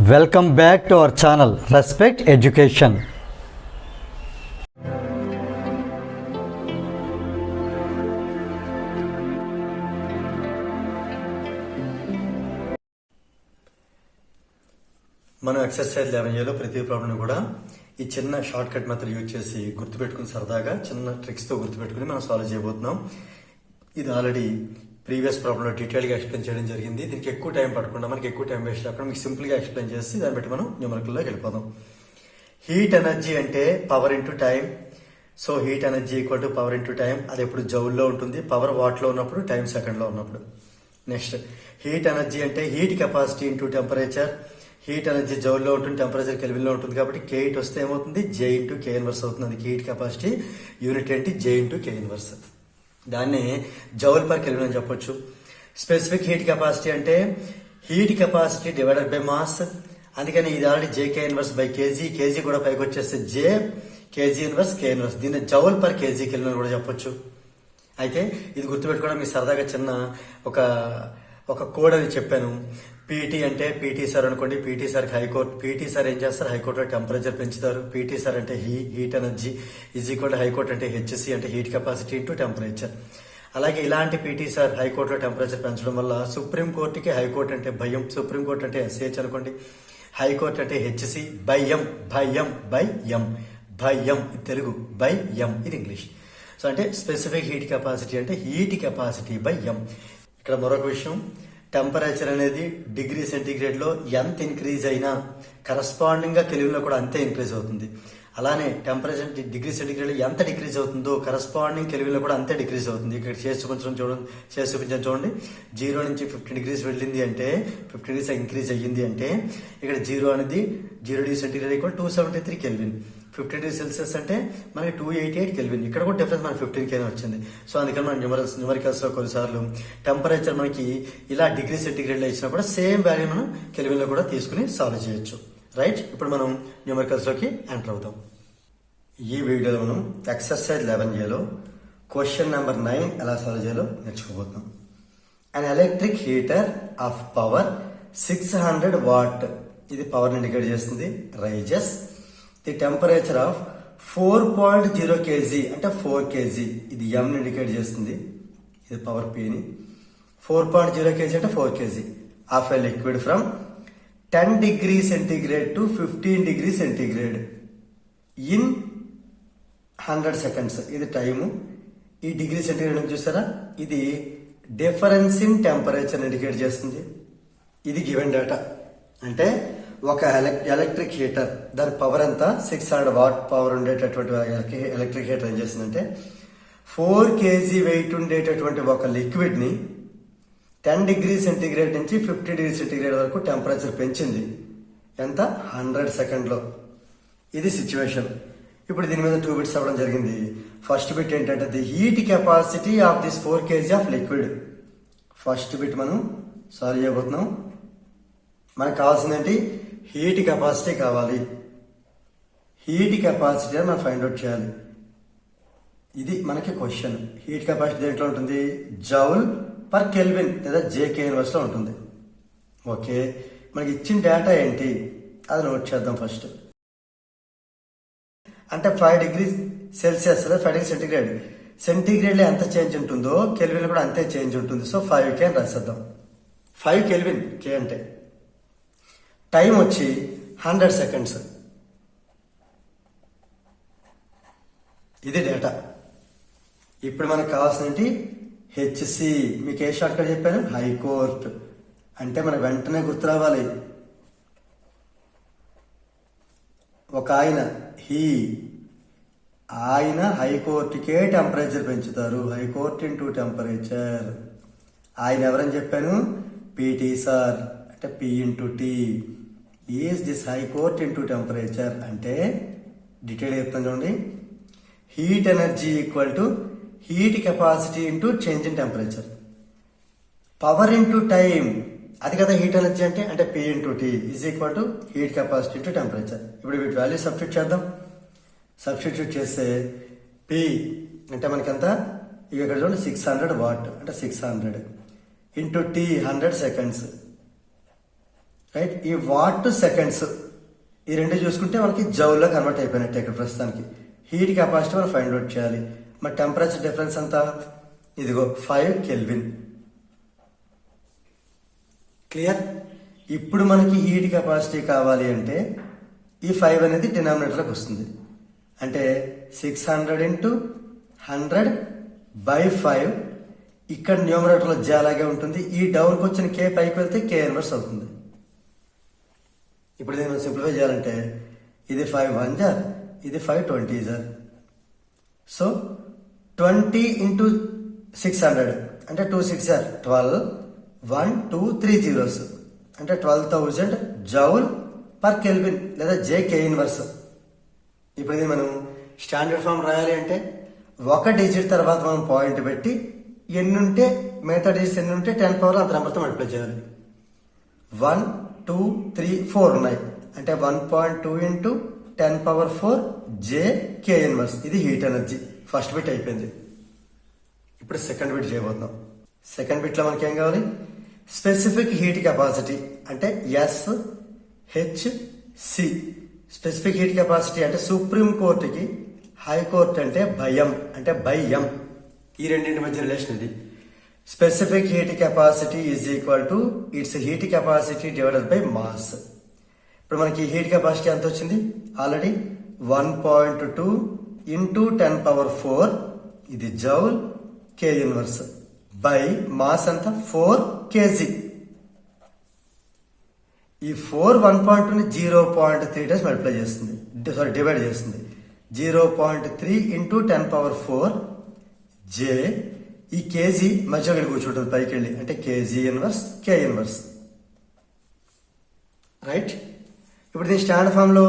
Welcome back to our channel respect education. మనం exercise 11లో ప్రతి problem కూడా ఈ చిన్న షార్ట్ కట్ మెథడ్ యూజ్ చేసి గుర్తుపెట్టుకుని సరదాగా చిన్న ట్రిక్స్ తో గుర్తుపెట్టుకుని మనం సాల్వ్ చేయబోతున్నాం. ఇది ఆల్రెడీ ప్రీవియస్ ప్రాబ్లంలో డీటెయిల్గా ఎక్స్ప్లెయిన్ చేయడం జరిగింది. దీనికి ఎక్కువ టైం పడకుండా మనకి ఎక్కువ టైం వేస్ట్ అక్కడ మీకు సింపుల్గా ఎక్స్ప్లెయిన్ చేసి దాన్ని బట్టి మనం న్యూమరికల్లోకి వెళ్ళిపోదాం. హీట్ ఎనర్జీ అంటే power into time. So heat energy equal to power into time. అది ఎప్పుడు జౌల్లో ఉంటుంది, పవర్ వాట్లో ఉన్నప్పుడు, టైం సెకండ్లో ఉన్నప్పుడు. నెక్స్ట్ హీట్ ఎనర్జీ అంటే heat capacity into temperature. Heat energy జౌల్లో ఉంటుంది, టెంపరేచర్ కెల్విన్లో ఉంటుంది కాబట్టి K వస్తే ఏమవుతుంది, J ఇంటూ K ఇన్వర్స్ అవుతుంది. అది హీట్ కెపాసిటీ. యూనిట్ ఏంటి, J ఇంటూ K ఇన్వర్స్. దాన్ని జౌల్ పర్ కెల్విన్ అని చెప్పొచ్చు. స్పెసిఫిక్ హీట్ కెపాసిటీ అంటే heat capacity divided by mass. అందుకని ఇది already JK inverse by KG. KG కూడా పైకి వచ్చేస్తే J KG inverse K inverse. దీన్ని జౌల్ పర్ కేజీ కెల్విన్ కూడా చెప్పొచ్చు. అయితే ఇది గుర్తుపెట్టుకోవడం మీకు సరదాగా చిన్న ఒక కోడ్ అని చెప్పాను. పీటీ అంటే పీటీ సార్ అనుకోండి. PT sir high court. PT sir ఏం చేస్తారు, హైకోర్టులో టెంపరేచర్ పెంచుతారు. పీటీ సార్ అంటే heat energy is equal high court అంటే HC అంటే హీట్ కెపాసిటీ ఇంటూ టెంపరేచర్. అలాగే ఇలాంటి పీటీ సార్ హైకోర్టులో టెంపరేచర్ పెంచడం వల్ల సుప్రీం కోర్టుకి హైకోర్టు అంటే భయం. సుప్రీం కోర్టు అంటే SH అనుకోండి. హైకోర్టు అంటే HC భయం. భయం బై ఎం. భయం ఇది తెలుగు, బై ఎం ఇది ఇంగ్లీష్. సో అంటే స్పెసిఫిక్ హీట్ కెపాసిటీ అంటే హీట్ కెపాసిటీ బై ఎం. ఇక్కడ మరొక విషయం, టెంపరేచర్ అనేది డిగ్రీ సెంటీగ్రేడ్ లో ఎంత ఇంక్రీజ్ అయినా కరస్పాండింగ్ గా కెల్విన్ లో కూడా అంతే ఇంక్రీజ్ అవుతుంది. అలానే టెంపరేచర్ డిగ్రీ సెంటీగ్రేడ్ లో ఎంత డిక్రీజ్ అవుతుందో కరస్పాండింగ్ కెల్విన్ లో కూడా అంతే డిక్రీజ్ అవుతుంది. ఇక్కడ చేసి చూపించాను చూడండి. 0 నుంచి 15 డిగ్రీస్ వెళ్ళింది అంటే 15 డిగ్రీస్ ఇంక్రీజ్ అయ్యింది అంటే ఇక్కడ 0 అనేది 0 degree centigrade equal 273 kelvin. 15 degree Celsius అంటే మనకి 288 కెల్విన్. ఇక్కడ కూడా డిఫరెన్స్ మనకి 15 కెల్విన్ వచ్చింది. సో అందుకని మనం న్యూమరికల్స్ లో కొన్నిసార్లు టెంపరేచర్ మనకి ఇలా డిగ్రీ సెంటీగ్రేడ్ లో ఇచ్చినా కూడా సేమ్ వాల్యూ మనం కెల్విన్ లో కూడా తీసుకుని సాల్వ్ చేయొచ్చు. రైట్, ఇప్పుడు మనం న్యూమరికల్స్ లోకి ఎంటర్ అవుతాం. ఈ వీడియోలో మనం ఎక్సర్సైజ్ 11లో క్వశ్చన్ నెంబర్ 9 ఎలా సాల్వ్ చేయాలో నేర్చుకోబోతున్నాం. An electric heater of power 600 watt, ఇది పవర్ ఇండికేట్ చేస్తుంది, raises the temperature of 4.0 kg అంటే 4 kg. ఇది M ఇండికేట్ చేస్తుంది, ఇది పవర్ P ని. 4.0 kg అంటే 4 kg of a liquid from 10 degree centigrade to 15 degree centigrade in 100 seconds. ఇది time. ఈ డిగ్రీ సెంటీగ్రేడ్ చూసారా, ఇది డిఫరెన్స్ ఇన్ టెంపరేచర్ ఇండికేట్ చేస్తుంది. ఇది గివెన్ డేటా. అంటే ఒక ఎలక్ట్రిక్ హీటర్ దాని పవర్ ఎంత, 600 వాట్ పవర్ ఉండేటటువంటి ఎలక్ట్రిక్ హీటర్ ఏం చేస్తుందంటే 4 kg వెయిట్ ఉండేటటువంటి ఒక లిక్విడ్ ని 10 డిగ్రీ సెంటీగ్రేడ్ నుంచి 50 డిగ్రీ సెంటీగ్రేడ్ వరకు టెంపరేచర్ పెంచింది. ఎంత, 100 సెకండ్లో. ఇది సిచ్యువేషన్. ఇప్పుడు దీని మీద 2 బిట్స్ అవ్వడం జరిగింది. ఫస్ట్ బిట్ ఏంటంటే the heat capacity of this 4 kg of liquid. First bit మనం సాల్వ్ చేయబోతున్నాం. మనకు కావాల్సిందేంటి, హీట్ కెపాసిటీ కావాలి. హీట్ కెపాసిటీ మనం ఫైండ్ అవుట్ చేయాలి. ఇది మనకి క్వశ్చన్. హీట్ కెపాసిటీ దేంట్లో ఉంటుంది, జౌల్ పర్ కెల్విన్ లేదా JK ఇన్వర్స్ లో ఉంటుంది. ఓకే, మనకి ఇచ్చిన డేటా ఏంటి అది నోట్ చేద్దాం ఫస్ట్. అంటే 5 డిగ్రీ సెల్సియస్ లేదా 5 డిగ్రీ సెంటీగ్రేడ్. సెంటీగ్రేడ్ లో ఎంత చేంజ్ ఉంటుందో కెల్విన్ కూడా అంతే చేంజ్ ఉంటుంది. సో 5K అని రాసేద్దాం. 5 కెల్విన్ K అంటే. టైం వచ్చి 100 సెకండ్స్. ఇది డేటా. ఇప్పుడు మనకు కావాల్సినవి HC. మీకు ఏ షార్ట్ కట్ చెప్పాను, హైకోర్టు. అంటే మనకు వెంటనే గుర్తు రావాలి, ఒక ఆయన హైకోర్టుకే టెంపరేచర్ పెంచుతారు. High court into temperature. ఆయన ఎవరని చెప్పాను, PT సార్ అంటే P into T. Is this high court into temperature అంటే డీటెయిల్ చెప్తాను చూడండి. Heat energy equal to heat capacity into change in temperature. Power into time, అది కదా హీట్ ఎనర్జీ అంటే P into T is equal to heat capacity into temperature. ఇప్పుడు వీటి value substitute చేద్దాం. Substitute చేస్తే P అంటే మనకంత ఇక్కడ చూడండి 600 వాట్ అంటే 600 ఇంటూ T 100 సెకండ్స్ రైట్. ఈ వాట్ సెకండ్స్ ఈ రెండు చూసుకుంటే మనకి జౌల్లో కన్వర్ట్ అయిపోయినట్టే ఇక్కడ ప్రస్తుతానికి. హీట్ కెపాసిటీ మనం ఫైండ్ అవుట్ చేయాలి. మరి టెంపరేచర్ డిఫరెన్స్ అంతా ఇదిగో 5 కెల్విన్. క్లియర్. ఇప్పుడు మనకి హీట్ కెపాసిటీ కావాలి అంటే ఈ 5 అనేది డినామినేటర్లోకి వస్తుంది. అంటే 600 × 100/5. ఇక్కడ న్యూమరేటర్లో జే అలాగే ఉంటుంది. ఈ డౌన్కి వచ్చిన కే పైకి వెళ్తే కే ఇన్వర్స్ అవుతుంది. ఇప్పుడు దీన్ని మనం సింప్లిఫై చేయాలంటే ఇది 5 1 జార్, ఇది 5 20 జార్. సో 20 × 600 అంటే 2 6 జార్ 12, 1 2 3 zeros అంటే 12,000 జౌల్ పర్ కెల్విన్ లేదా జే కే ఇన్వర్స్. ఇప్పుడు ఇది మనం స్టాండర్డ్ ఫామ్ రాయాలి అంటే ఒక డిజిట్ తర్వాత మనం పాయింట్ పెట్టి ఎన్ని ఉంటే మిగతా డిజిట్స్ ఎన్ని ఉంటే 10 పవర్ అంత నెంబర్తో మల్టిప్లై చేయాలి. 1 2 3 4 ఉన్నాయి అంటే 1.2 × 10⁴ జే కే ఇన్వర్స్. ఇది హీట్ ఎనర్జీ. ఫస్ట్ బిట్ అయిపోయింది. ఇప్పుడు సెకండ్ బిట్ చేయబోతున్నాం. సెకండ్ బిట్ లో మనకి ఏం కావాలి? స్పెసిఫిక్ హీట్ కెపాసిటీ అంటే SHC. స్పెసిఫిక్ హీట్ కెపాసిటీ అంటే సుప్రీం కోర్టుకి హైకోర్టు అంటే భయం అంటే బై ఎం. ఈ రెండింటి మధ్య రిలేషన్ ఇది. Specific heat capacity is equal to it's heat capacity divided by mass. ఇప్పుడు మనకి హీట్ కెపాసిటీ ఎంత వచ్చింది? ఆల్రెడీ 1.2 × 10⁴ ఇది joule K inverse by mass అంతా 4 kg. ఈ 4 1.2 ని 0.3 టైమ్స్ మల్టిప్లై చేస్తుంది, డివైడ్ చేస్తుంది. 0.3 × 10⁴ జే. ఈ కేజీ మధ్యలో వెళ్ళి కూర్చుంటుంది పైకి వెళ్ళి అంటే కేజీ ఇన్వర్స్ కే ఇన్వర్స్. రైట్. ఇప్పుడు దీని స్టాండర్డ్ ఫామ్ లో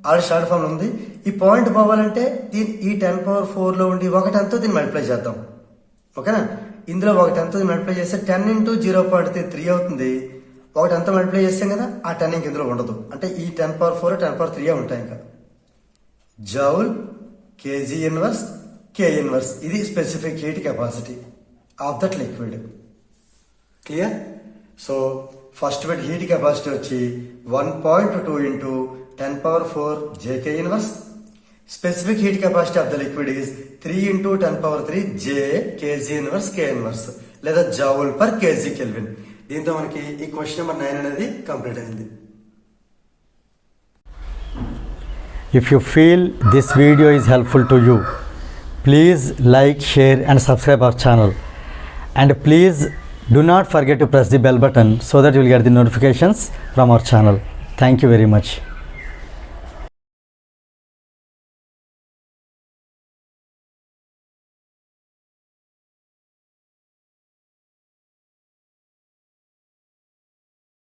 ఆల్రెడీ స్టాండర్డ్ ఫామ్ ఉంది. ఈ పాయింట్ పోవాలంటే దీని ఈ 10⁴ లో ఉండి 1 ఎంతో దీన్ని మల్టిప్లై చేద్దాం. ఓకేనా? ఇందులో 1 ఎంతో మల్టిప్లై చేస్తే 10 × 0.3 3 అవుతుంది. 1 ఎంతో మల్టిప్లై చేస్తాం కదా, ఆ 10 ఇంక ఇందులో ఉండదు. అంటే ఈ 10⁴ 10⁴ ఉంటాయి ఇంకా. జౌల్ కేజీ ఇన్వర్స్ కే ఇన్వర్స్. ఇది specific heat capacity of that liquid. Clear? So first bit heat capacity వచ్చి 1.2 × 10⁴ JK inverse. Specific heat capacity of the liquid is 3 × 10⁻³ J KG inverse K inverse లేదా జౌల్ పర్ కేజీ కెల్విన్. దీంతో మనకి ఈ question number 9 అనేది complete అయింది. If you feel this video is helpful to you, please like, share and subscribe our channel. And please do not forget to press the bell button so that you will get the notifications from our channel. Thank you very much.